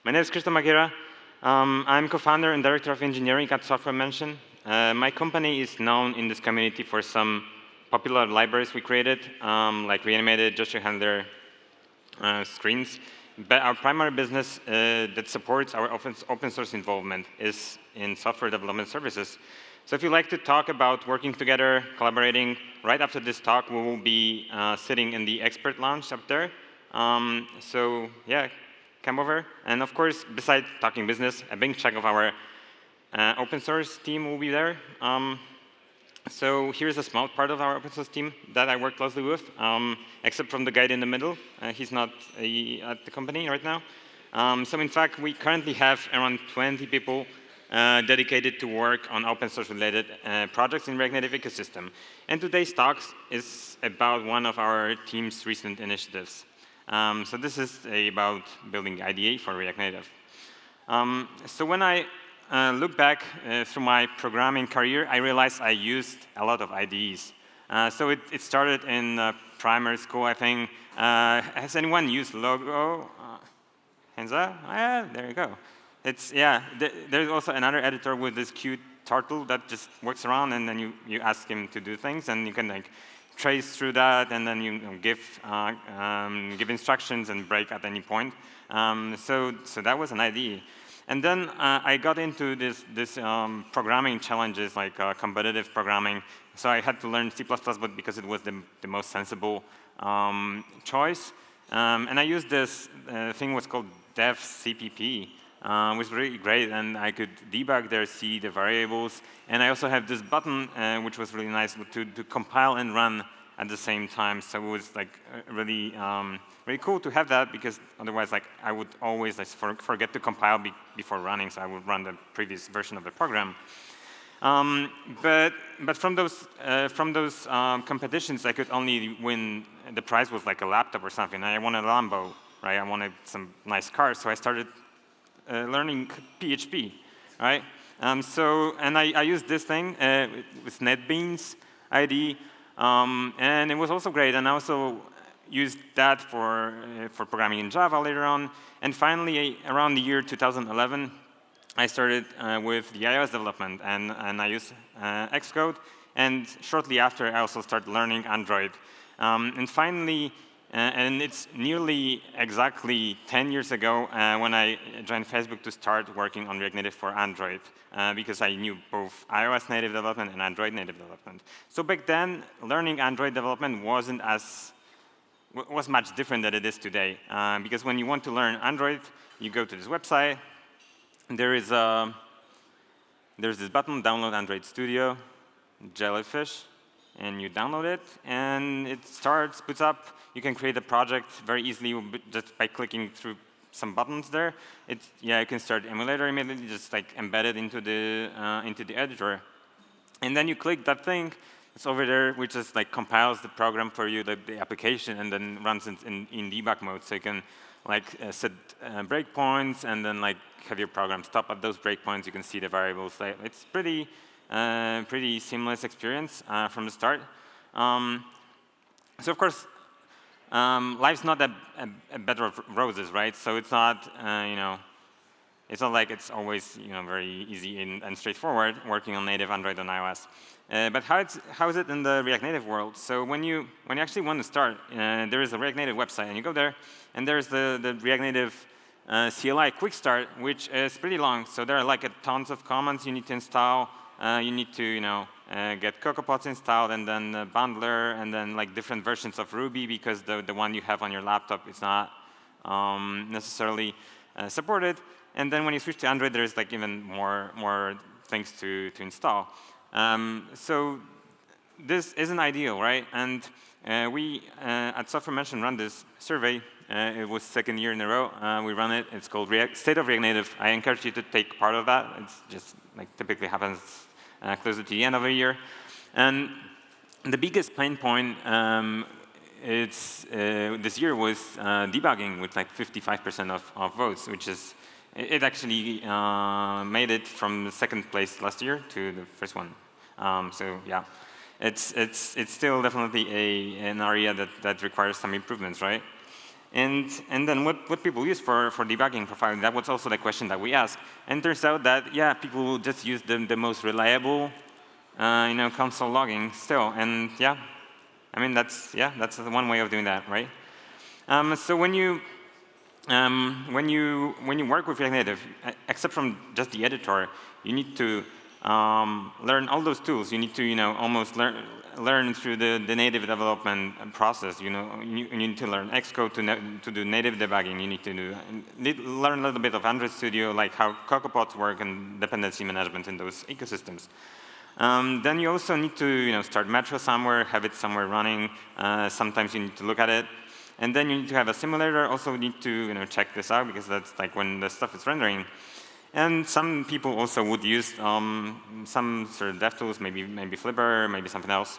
My name is Krzysztof Magiera. I'm co-founder and director of engineering at Software Mention. My company is known in this community for some popular libraries we created, like reanimated gesture handler screens. But our primary business that supports our open source involvement is in software development services. So if you like to talk about working together, collaborating, right after this talk, we will be sitting in the expert lounge up there. So yeah, come over. And of course, besides talking business, a big chunk of our open source team will be there. So here's a small part of our open source team that I work closely with, except from the guy in the middle. He's not at the company right now. So in fact, we currently have around 20 people dedicated to work on open source related projects in React Native ecosystem. And today's talk is about one of our team's recent initiatives. So this is about building IDE for React Native. So when I look back through my programming career, I realized I used a lot of IDEs. So it started in primary school, I think. Has anyone used Logo? Hands up? Yeah, there you go. There's also another editor with this cute turtle that just works around, and then you ask him to do things, and you can like trace through that, and then you give instructions and break at any point. So that was an IDE. And then I got into this programming challenges, like competitive programming. So I had to learn C++, but because it was the most sensible choice. And I used this thing what's called dev CPP, which was really great. And I could debug there, see the variables. And I also have this button, which was really nice to compile and run at the same time. So it was like really cool to have that, because otherwise, like, I would always forget to compile before running, so I would run the previous version of the program. But from those competitions, I could only win. The prize was like a laptop or something. I wanted a Lambo, right? I wanted some nice cars, so I started learning PHP, right? And I used this thing with NetBeans IDE, and it was also great. And I also used that for programming in Java later on. And finally, around the year 2011, I started with the iOS development, and I used Xcode. And shortly after, I also started learning Android. And finally, and it's nearly exactly 10 years ago when I joined Facebook to start working on React Native for Android, because I knew both iOS native development and Android native development. So back then, learning Android development was much different than it is today. Because when you want to learn Android, you go to this website. There's this button, download Android Studio, Jellyfish, and you download it, and it starts, boots up. You can create a project very easily just by clicking through some buttons there. You can start emulator immediately, just like embed it into the editor, and then you click that thing. It's over there, which just like compiles the program for you, the application, and then runs in debug mode. So you can like set breakpoints, and then like have your program stop at those breakpoints. You can see the variables. It's pretty seamless experience from the start. So of course, life's not a bed of roses, right? So it's not it's not like it's always very easy and straightforward working on native Android and iOS. But how is it in the React Native world? So when you actually want to start, there is a React Native website, and you go there, and there's the React Native CLI quick start, which is pretty long. So there are like tons of commands you need to install. You need to get CocoaPods installed, and then Bundler, and then like different versions of Ruby, because the one you have on your laptop is not necessarily supported. And then when you switch to Android, there's like even more things to install. So this isn't ideal, right? And we at Software Mention run this survey. It was second year in a row. We run it. It's called State of React Native. I encourage you to take part of that. It's just like typically happens closer to the end of a year. And the biggest pain point this year was debugging, with like 55% of votes, which is it actually made it from the second place last year to the first one. So yeah, it's still definitely an area that requires some improvements, right? And then what people use for debugging profiling, that was also the question that we asked. And it turns out that, yeah, people will just use the most reliable console logging still. And yeah, I mean, that's one way of doing that, right? So when you work with React Native, except from just the editor, you need to learn all those tools. You need to almost learn through the native development process. You need to learn Xcode to do native debugging. You need to learn a little bit of Android Studio, like how CocoaPods work and dependency management in those ecosystems. Then you also need to start Metro somewhere, have it somewhere running. Sometimes you need to look at it. And then you need to have a simulator. Also need to check this out, because that's like when the stuff is rendering. And some people also would use some sort of dev tools, maybe Flipper, maybe something else.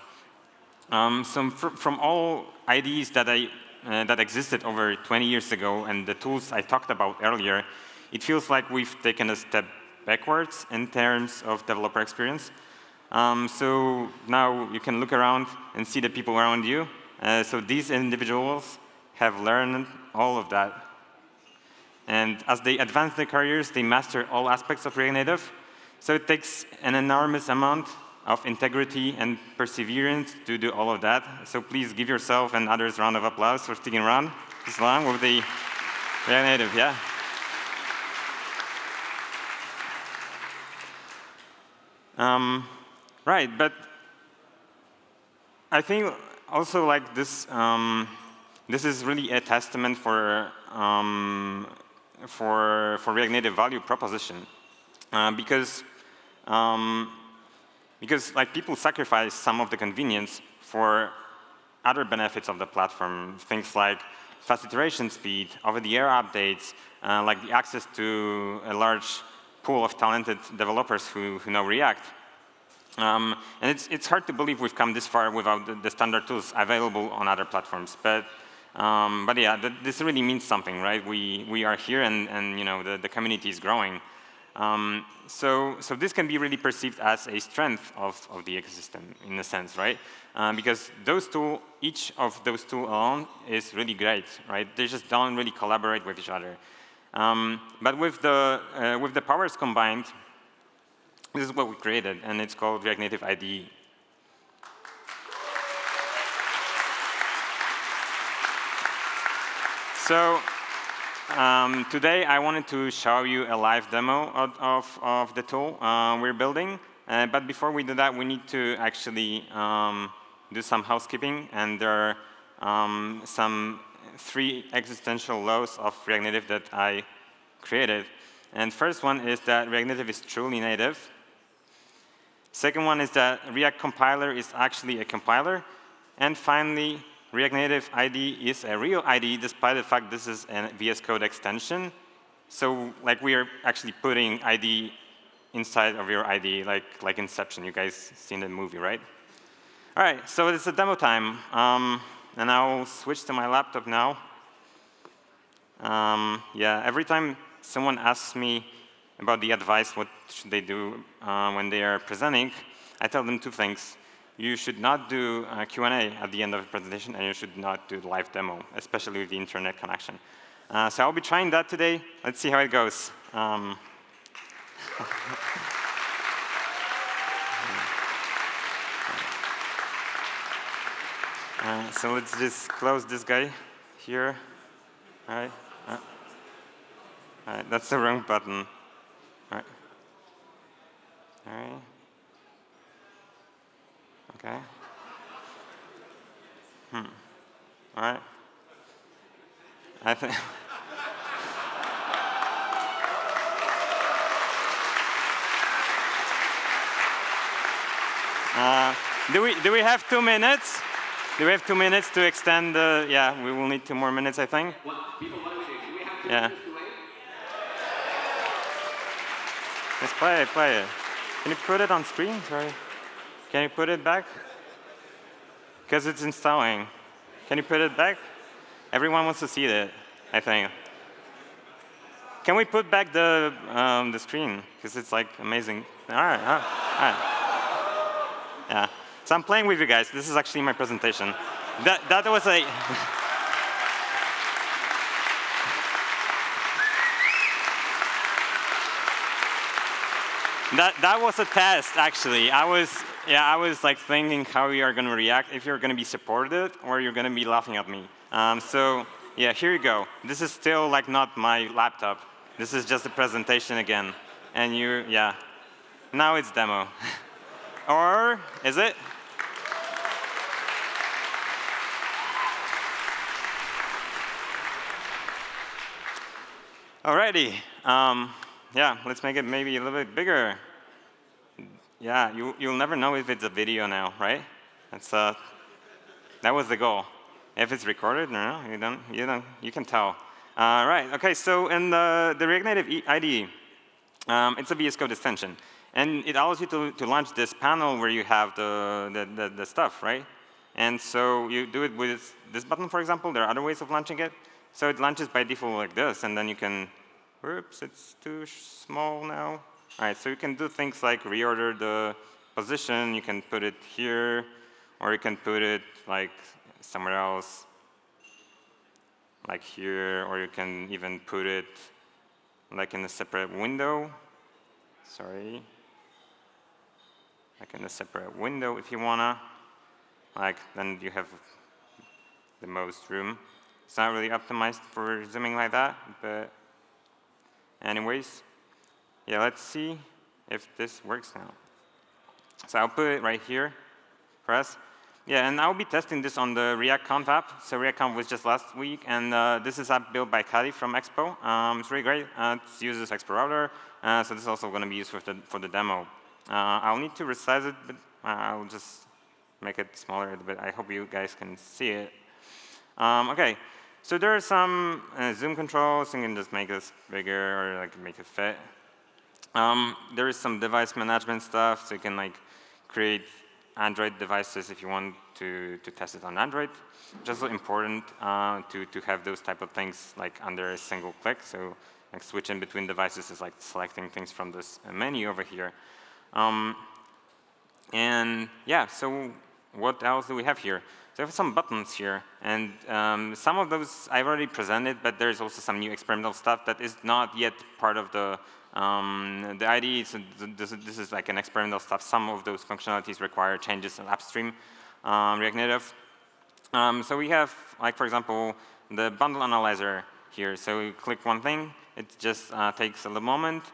So from all IDEs that existed over 20 years ago, and the tools I talked about earlier, it feels like we've taken a step backwards in terms of developer experience. So now you can look around and see the people around you. So these individuals have learned all of that. And as they advance their careers, they master all aspects of React Native. So it takes an enormous amount of integrity and perseverance to do all of that. So please give yourself and others a round of applause for sticking around this long with the React Native, yeah. Right, but I think also like this, this is really a testament for React Native value proposition, because like people sacrifice some of the convenience for other benefits of the platform, things like fast iteration speed, over-the-air updates, like the access to a large pool of talented developers who know React. And it's hard to believe we've come this far without the standard tools available on other platforms. But yeah, this really means something, right? We are here, and the community is growing. So this can be really perceived as a strength of the ecosystem in a sense, right? Because each of those tools alone is really great, right? They just don't really collaborate with each other. But with the powers combined, this is what we created, and it's called React Native IDE. So today I wanted to show you a live demo of the tool we're building. But before we do that, we need to actually do some housekeeping. And there are some 3 existential laws of React Native that I created. And first one is that React Native is truly native. Second one is that React compiler is actually a compiler. And finally, React Native IDE is a real IDE, despite the fact this is a VS Code extension. So like we are actually putting IDE inside of your IDE, like Inception. You guys seen the movie, right? All right, so it's a demo time. And I'll switch to my laptop now. Yeah, every time someone asks me about the advice, what should they do when they are presenting, I tell them 2 things. You should not do a Q&A at the end of the presentation, and you should not do live demo, especially with the internet connection. So I'll be trying that today. Let's see how it goes. So let's just close this guy here. All right. All right. That's the wrong button. All right. All right. Okay. All right. I think. Do we have 2 minutes? Do we have 2 minutes to extend the? Yeah, we will need 2 more minutes, I think. What do we do? Do we have 2 yeah. minutes to wait? Let's play it. Play it. Can you put it on screen? Sorry. Can you put it back? Because it's installing. Can you put it back? Everyone wants to see it, I think. Can we put back the screen? Because it's like amazing. All right. All right. Yeah. So I'm playing with you guys. This is actually my presentation. That was a. That was a test, actually. I was like thinking how you are going to react, if you're going to be supported or you're going to be laughing at me. So yeah, here you go. This is still like not my laptop. This is just a presentation again. And yeah. Now it's demo. Or is it? Alrighty. Yeah, let's make it maybe a little bit bigger. Yeah, you'll never know if it's a video now, right? That was the goal. If it's recorded, no, you can tell. Right, okay, so in the React Native IDE, it's a VS Code extension. And it allows you to launch this panel where you have the stuff, right? And so you do it with this button, for example. There are other ways of launching it. So it launches by default like this, and then you can, whoops, it's too small now. All right, so you can do things like reorder the position. You can put it here, or you can put it like somewhere else, like here, or you can even put it like in a separate window. Sorry. Like in a separate window if you wanna. Like, then you have the most room. It's not really optimized for zooming like that, but anyways. Yeah, let's see if this works now. So I'll put it right here for us. Yeah, and I'll be testing this on the React Conf app. So React Conf was just last week, and this is app built by Kadi from Expo. It's really great. It uses Expo Router, so this is also going to be used for the demo. I'll need to resize it, but I'll just make it smaller a bit. I hope you guys can see it. Okay, so there are some zoom controls. You can just make this bigger or like make it fit. There is some device management stuff, so you can like create Android devices if you want to test it on Android. Just important to have those type of things like under a single click. So like switching between devices is like selecting things from this menu over here. And yeah, so what else do we have here? So we have some buttons here, and some of those I've already presented, but there's also some new experimental stuff that is not yet part of the IDE. So this is like an experimental stuff. Some of those functionalities require changes in upstream React Native. So we have, like for example, the bundle analyzer here. So you click one thing, it just takes a little moment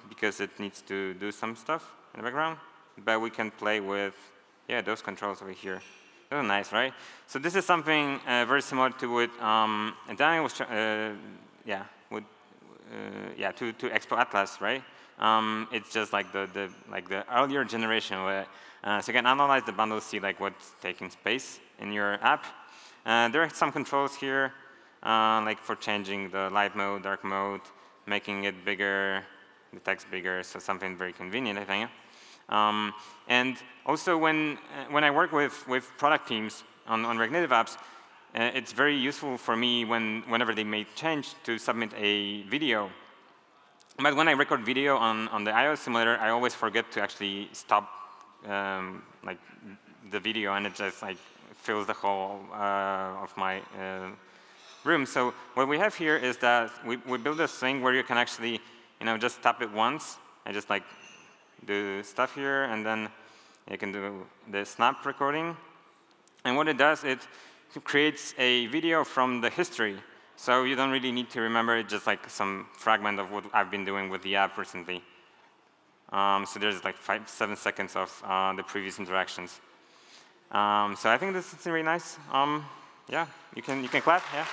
because it needs to do some stuff in the background. But we can play with, yeah, those controls over here. Those are nice, right? So this is something very similar to what Daniel was, to Expo Atlas, right? It's just like the earlier generation of it. So you can analyze the bundle, see like what's taking space in your app. There are some controls here, like for changing the light mode, dark mode, making it bigger, the text bigger, so something very convenient, I think. And also when I work with product teams on React Native apps, it's very useful for me whenever they make change to submit a video. But when I record video on the iOS simulator, I always forget to actually stop like the video, and it just like fills the whole of my room. So what we have here is that we build this thing where you can actually just tap it once and just like do stuff here, and then you can do the snap recording. And what it does, it creates a video from the history. So you don't really need to remember it, just like some fragment of what I've been doing with the app recently. So there's like 7 seconds of the previous interactions. So I think this is really nice. Yeah, you can clap. Yeah.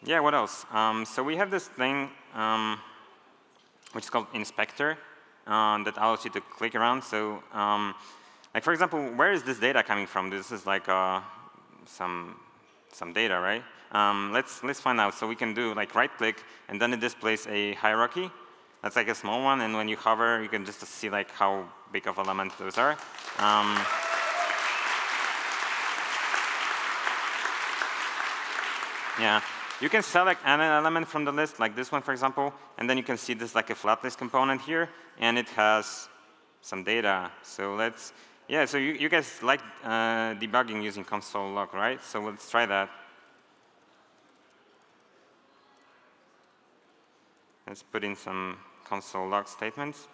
Yeah, what else? So we have this thing which is called inspector that allows you to click around. So like for example, where is this data coming from? This is like some data, right? Let's find out. So we can do like right click, and then it displays a hierarchy. That's like a small one, and when you hover, you can just see like how big of elements those are. Yeah, you can select an element from the list, like this one, for example, and then you can see this like a flat list component here, and it has some data. So let's Yeah, so you guys like debugging using console log, right? So let's try that. Let's put in some console log statements.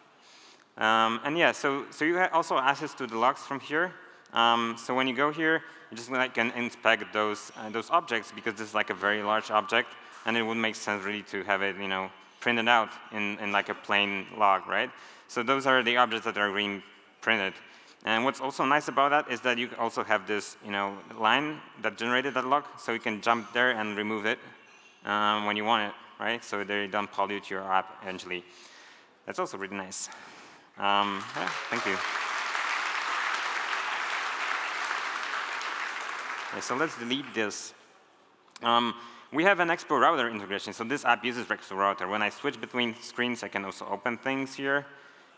And yeah, so you have also access to the logs from here. So when you go here, you just can inspect those objects because this is like a very large object, and it would make sense really to have it, printed out in like a plain log, right? So those are the objects that are being printed. And what's also nice about that is that you also have this, line that generated that log, so you can jump there and remove it when you want it, right? So they don't pollute your app eventually. That's also really nice. Yeah, thank you. Okay, so let's delete this. We have an Expo Router integration, so this app uses Expo Router. When I switch between screens, I can also open things here.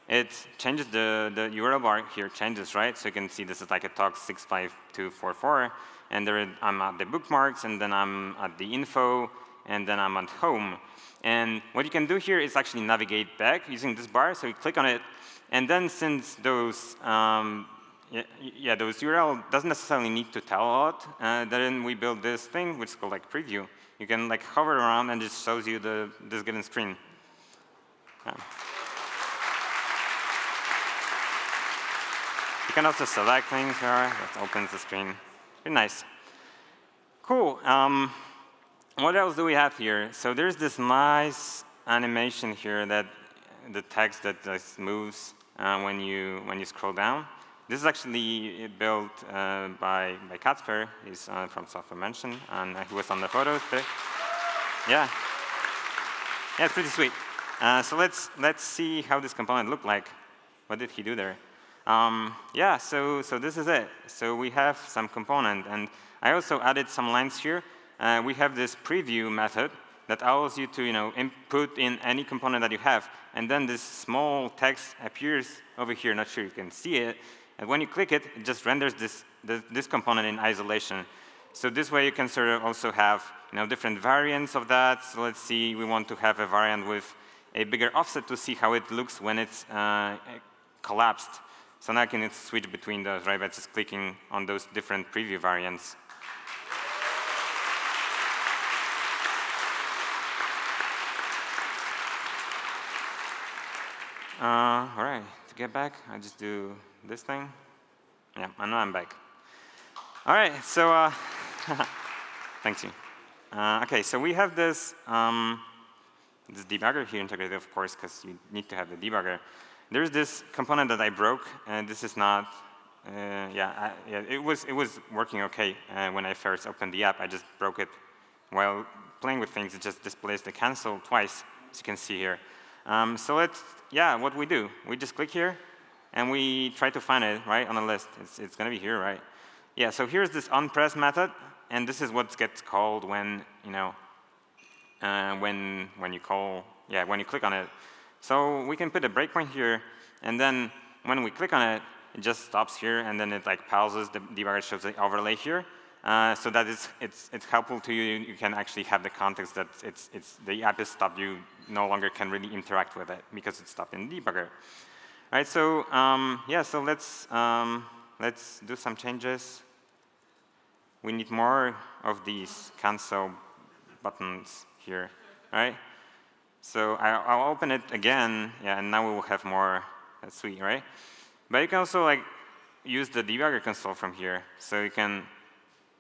It changes the URL bar here changes, right? So you can see this is like a talk 65244, and there I'm at the bookmarks, and then I'm at the info, and then I'm at home. And what you can do here is actually navigate back using this bar. So you click on it, and then since those those URL doesn't necessarily need to tell a lot, then we build this thing which is called like preview. You can like hover around and it just shows you this given screen. Yeah. You can also select things here. That opens the screen. Very nice. Cool. What else do we have here? So there's this nice animation here that the text that just moves when you scroll down. This is actually built by Kacper. He's from Software Mention, and he was on the photos there. Yeah, it's pretty sweet. So let's see how this component looked like. What did he do there? Yeah, so this is it. So we have some component, and I also added some lines here. We have this preview method that allows you to input in any component that you have, and then this small text appears over here. Not sure you can see it. And when you click it, it just renders this component in isolation. So this way you can sort of also have different variants of that. So let's see, we want to have a variant with a bigger offset to see how it looks when it's collapsed. So now I can switch between those, right, by just clicking on those different preview variants. All right, to get back, I just do this thing. Yeah, I know I'm back. All right, so thanks you. Okay, so we have this debugger here integrated, of course, because you need to have the debugger. There's this component that I broke, and this is not. It was working okay when I first opened the app. I just broke it while playing with things. It just displays the cancel twice, as you can see here. So what we do, we just click here, and we try to find it, right, on a list. It's going to be here, right? Yeah, so here's this onPress method, and this is what gets called when, when you click on it. So we can put a breakpoint here, and then when we click on it, it just stops here, and then it like pauses. The debugger shows the overlay here, so that it's helpful to you. You can actually have the context that the app is stopped. You no longer can really interact with it because it's stopped in the debugger. All right, so so let's do some changes. We need more of these cancel buttons here, right? So I'll open it again, and now we will have more. That's sweet, right? But you can also use the debugger console from here. So you can,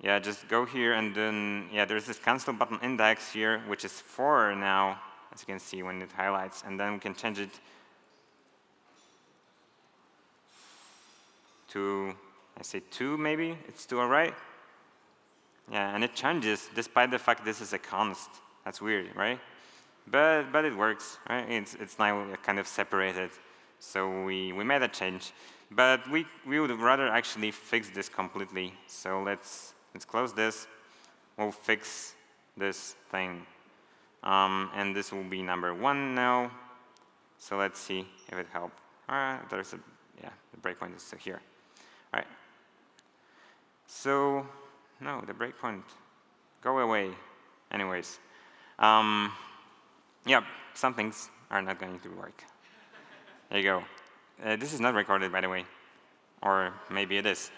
just go here, and then there's this cancel button index here, which is 4 now, as you can see when it highlights, and then we can change it to, I say 2 maybe. It's 2, all right? Yeah, and it changes despite the fact this is a const. That's weird, right? But it works, right? It's now kind of separated. So we made a change. But we would rather actually fix this completely. So let's close this. We'll fix this thing. And this will be number 1 now. So let's see if it helped. There's the breakpoint is still here. All right. So, no, the breakpoint, go away. Anyways, some things are not going to work. There you go. This is not recorded, by the way. Or maybe it is.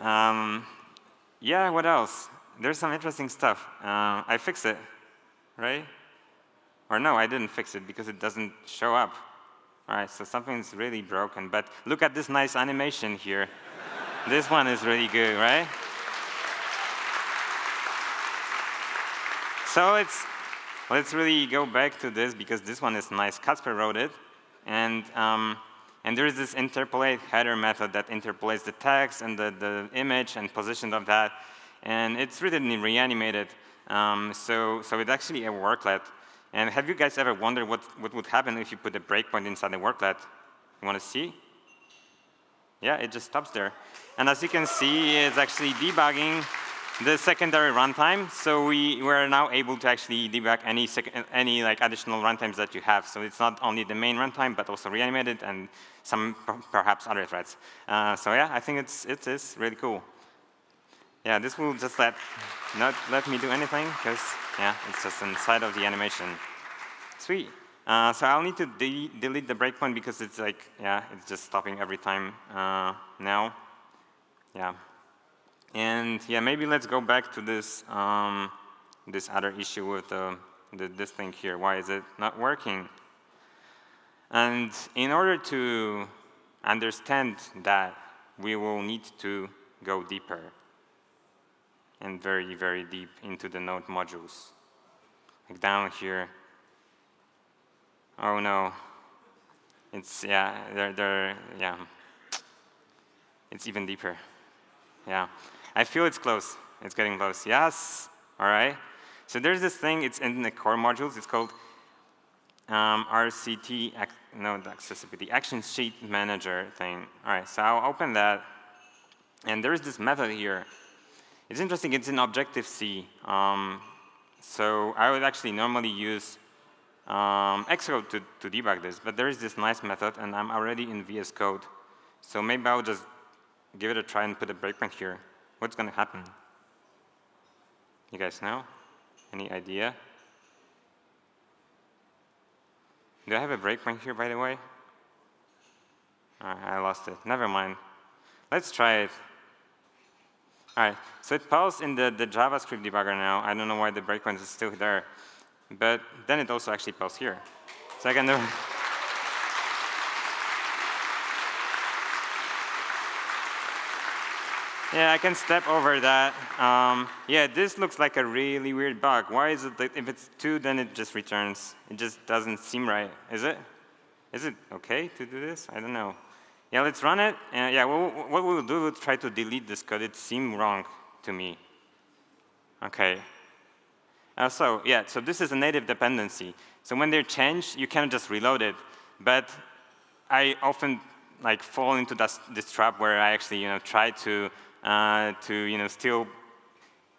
Yeah, what else? There's some interesting stuff. I fixed it, right? Or no, I didn't fix it because it doesn't show up. All right, so something's really broken. But look at this nice animation here. This one is really good, right? So let's really go back to this because this one is nice. Kasper wrote it. And there is this interpolate header method that interpolates the text and the image and position of that. And it's written reanimated. So it's actually a worklet. And have you guys ever wondered what would happen if you put a breakpoint inside a worklet? You want to see? Yeah, it just stops there. And as you can see, it's actually debugging the secondary runtime. So we're now able to actually debug any like additional runtimes that you have. So it's not only the main runtime, but also reanimated and some perhaps other threads. So yeah, I think it is really cool. Yeah, this will just not let me do anything because yeah, it's just inside of the animation. Sweet. So I'll need to delete the breakpoint because it's like, yeah, it's just stopping every time now. Yeah. And yeah, maybe let's go back to this this other issue with this thing here. Why is it not working? And in order to understand that, we will need to go deeper and very, very deep into the node modules. Like down here. Oh no. It's, yeah, yeah. It's even deeper. Yeah. I feel it's close. It's getting close. Yes. All right. So there's this thing. It's in the core modules. It's called RCT, no, the accessibility, action sheet manager thing. All right. So I'll open that. And there is this method here. It's interesting. It's in Objective-C. So I would actually normally use Xcode to debug this. But there is this nice method. And I'm already in VS Code. So maybe I'll just give it a try and put a breakpoint here. What's going to happen? You guys know? Any idea? Do I have a breakpoint here, by the way? I lost it. Never mind. Let's try it. All right. So it paused in the JavaScript debugger now. I don't know why the breakpoint is still there. But then it also actually paused here. So I can never. Yeah, I can step over that. Yeah, this looks like a really weird bug. Why is it that if it's 2, then it just returns? It just doesn't seem right, is it? Is it OK to do this? I don't know. Yeah, let's run it. And yeah, what we'll do, we'll try to delete this code. It seemed wrong to me. OK. So yeah, so this is a native dependency. So when they're changed, you cannot just reload it. But I often like fall into this trap where I actually try to still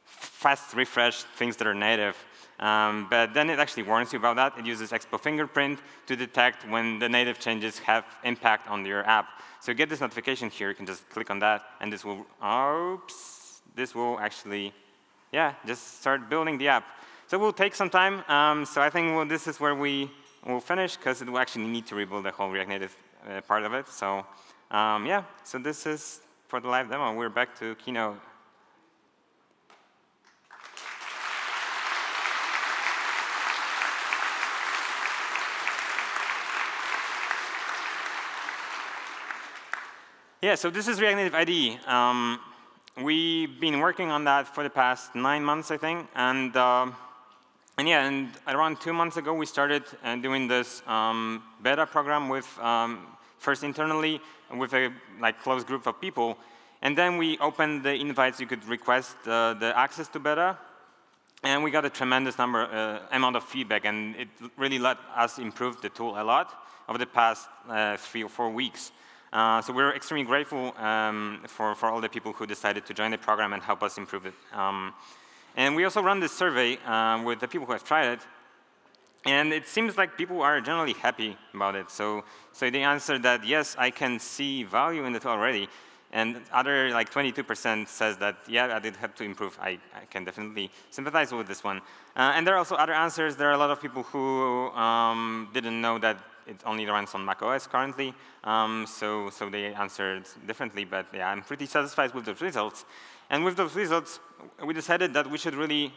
fast refresh things that are native. But then it actually warns you about that. It uses Expo fingerprint to detect when the native changes have impact on your app. So you get this notification here. You can just click on that, and this will, oops, this will actually, yeah, just start building the app. So it will take some time. So I think this is where we will finish, because it will actually need to rebuild the whole React Native part of it. So yeah, so this is for the live demo. We're back to Keynote. Yeah, so this is React Native IDE. We've been working on that for the past 9 months, I think. And yeah, and around 2 months ago, we started doing this beta program with first internally with a close group of people. And then we opened the invites. You could request the access to beta. And we got a tremendous amount of feedback. And it really let us improve the tool a lot over the past 3 or 4 weeks. So we're extremely grateful for all the people who decided to join the program and help us improve it. And we also run this survey with the people who have tried it. And it seems like people are generally happy about it. So they answered that, yes, I can see value in it already. And other 22% says that, yeah, I did have to improve. I can definitely sympathize with this one. And there are also other answers. There are a lot of people who didn't know that it only runs on macOS currently. So they answered differently, but yeah, I'm pretty satisfied with those results. And with those results, we decided that we should really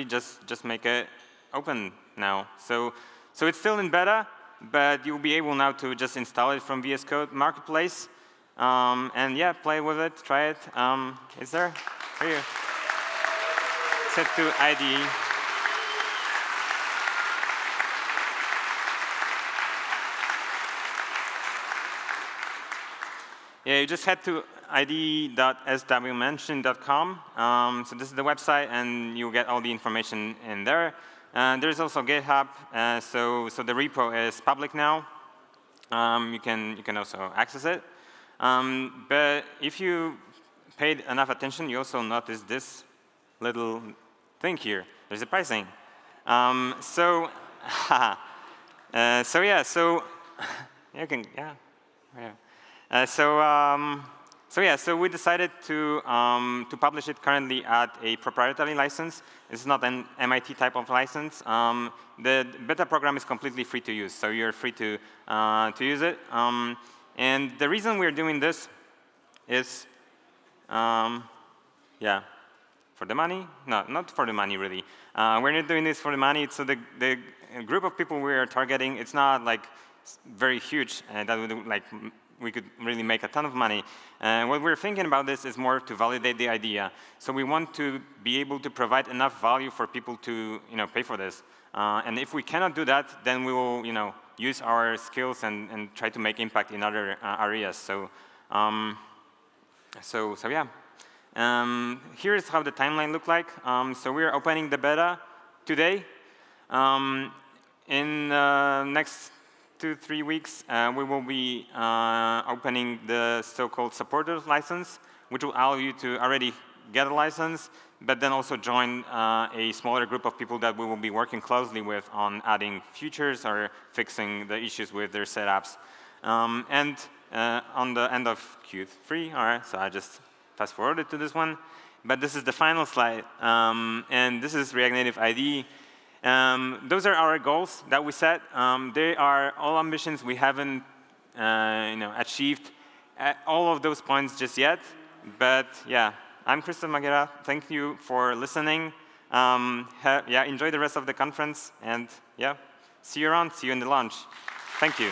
just make it open now. So it's still in beta, but you'll be able now to just install it from VS Code Marketplace. And yeah, play with it, try it. It's there. Here. Set to IDE. Yeah, you just head to ide.swmention.com. So this is the website, and you'll get all the information in there. There's also GitHub, so the repo is public now. You can also access it. But if you paid enough attention, you also notice this little thing here. There's a pricing. So you can, yeah. So we decided to publish it currently at a proprietary license. It's not an MIT type of license. The beta program is completely free to use, so you're free to use it. And the reason we're doing this is, for the money? No, not for the money, really. We're not doing this for the money. So the group of people we are targeting, it's not like very huge. That would like we could really make a ton of money. What we're thinking about this is more to validate the idea. So we want to be able to provide enough value for people to pay for this. And if we cannot do that, then we will use our skills and try to make impact in other areas. So yeah. Here's how the timeline looked like. So we're opening the beta today. In next 2-3 weeks, we will be opening the so-called supporters license, which will allow you to already get a license, but then also join a smaller group of people that we will be working closely with on adding features or fixing the issues with their setups. And on the end of Q3, all right, so I just fast forwarded to this one, but this is the final slide, and this is React Native IDE. Those are our goals that we set. They are all ambitions. We haven't achieved all of those points just yet, but yeah. I'm Krzysztof Magiera. Thank you for listening. Enjoy the rest of the conference, and yeah, see you around. See you in the lunch. Thank you.